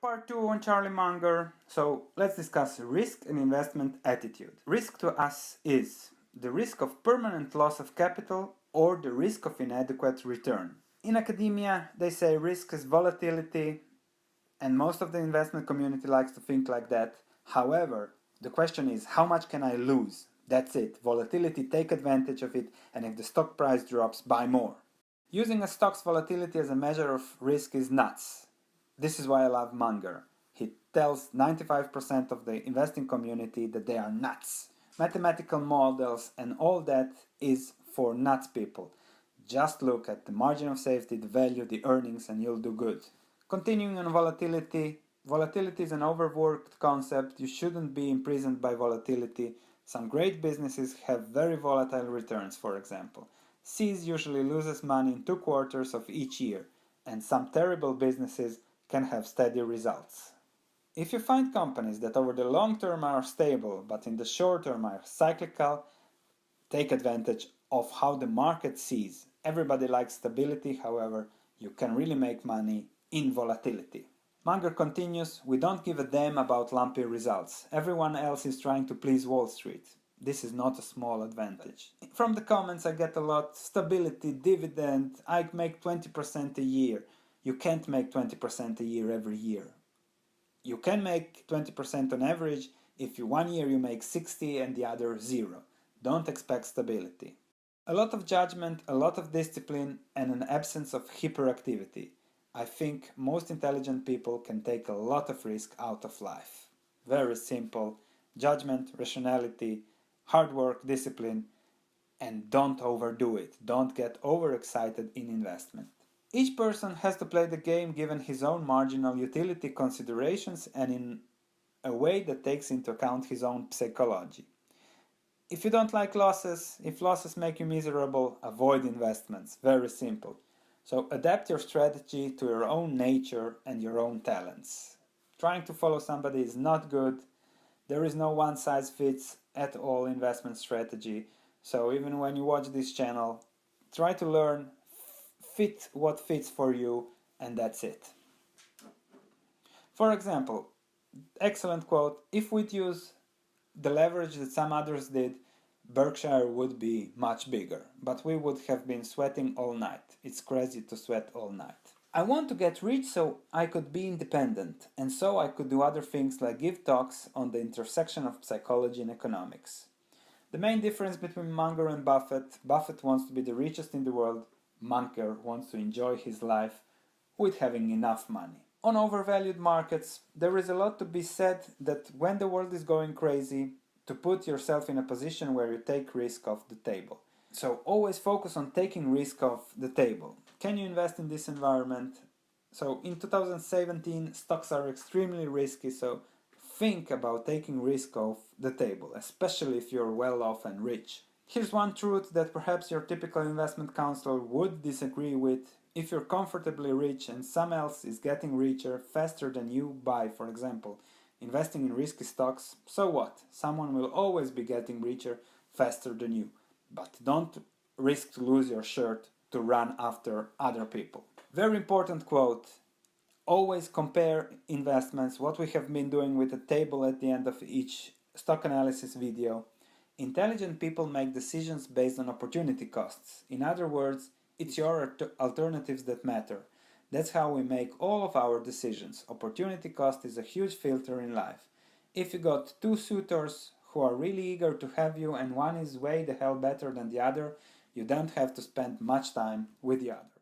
Part 2 on Charlie Munger. So let's discuss risk and investment attitude. Risk to us is the risk of permanent loss of capital or the risk of inadequate return. In academia, they say risk is volatility, and most of the investment community likes to think like that. However, the question is, how much can I lose? That's it. Volatility, take advantage of it, and if the stock price drops, buy more. Using a stock's volatility as a measure of risk is nuts. This is why I love Munger. He tells 95% of the investing community that they are nuts. Mathematical models and all that is for nuts people. Just look at the margin of safety, the value, the earnings, and you'll do good. Continuing on volatility. Volatility is an overworked concept. You shouldn't be imprisoned by volatility. Some great businesses have very volatile returns, for example. Seas usually loses money in 2 quarters of each year, and some terrible businesses can have steady results. If you find companies that over the long term are stable, but in the short term are cyclical, take advantage of how the market sees. Everybody likes stability, however, you can really make money in volatility. Munger continues, we don't give a damn about lumpy results. Everyone else is trying to please Wall Street. This is not a small advantage. From the comments I get a lot, stability, dividend, I make 20% a year. You can't make 20% a year every year. You can make 20% on average if one year you make 60 and the other 0. Don't expect stability. A lot of judgment, a lot of discipline, and an absence of hyperactivity. I think most intelligent people can take a lot of risk out of life. Very simple. Judgment, rationality, hard work, discipline, and don't overdo it. Don't get overexcited in investment. Each person has to play the game given his own marginal utility considerations and in a way that takes into account his own psychology. If you don't like losses, if losses make you miserable, avoid investments. Very simple. So adapt your strategy to your own nature and your own talents. Trying to follow somebody is not good. There is no one size fits at all investment strategy. So even when you watch this channel, try to learn fit what fits for you, and that's it. For example, excellent quote, if we'd use the leverage that some others did, Berkshire would be much bigger, but we would have been sweating all night. It's crazy to sweat all night. I want to get rich so I could be independent, and so I could do other things like give talks on the intersection of psychology and economics. The main difference between Munger and Buffett wants to be the richest in the world, Munger wants to enjoy his life with having enough money. On overvalued markets, there is a lot to be said that when the world is going crazy, to put yourself in a position where you take risk off the table. So always focus on taking risk off the table. Can you invest in this environment? So in 2017, stocks are extremely risky, so think about taking risk off the table, especially if you're well off and rich. Here's one truth that perhaps your typical investment counselor would disagree with. If you're comfortably rich and someone else is getting richer faster than you by, for example, investing in risky stocks, so what? Someone will always be getting richer faster than you. But don't risk to lose your shirt to run after other people. Very important quote. Always compare investments, what we have been doing with a table at the end of each stock analysis video. Intelligent people make decisions based on opportunity costs. In other words, it's your alternatives that matter. That's how we make all of our decisions. Opportunity cost is a huge filter in life. If you got 2 suitors who are really eager to have you and one is way the hell better than the other, you don't have to spend much time with the other.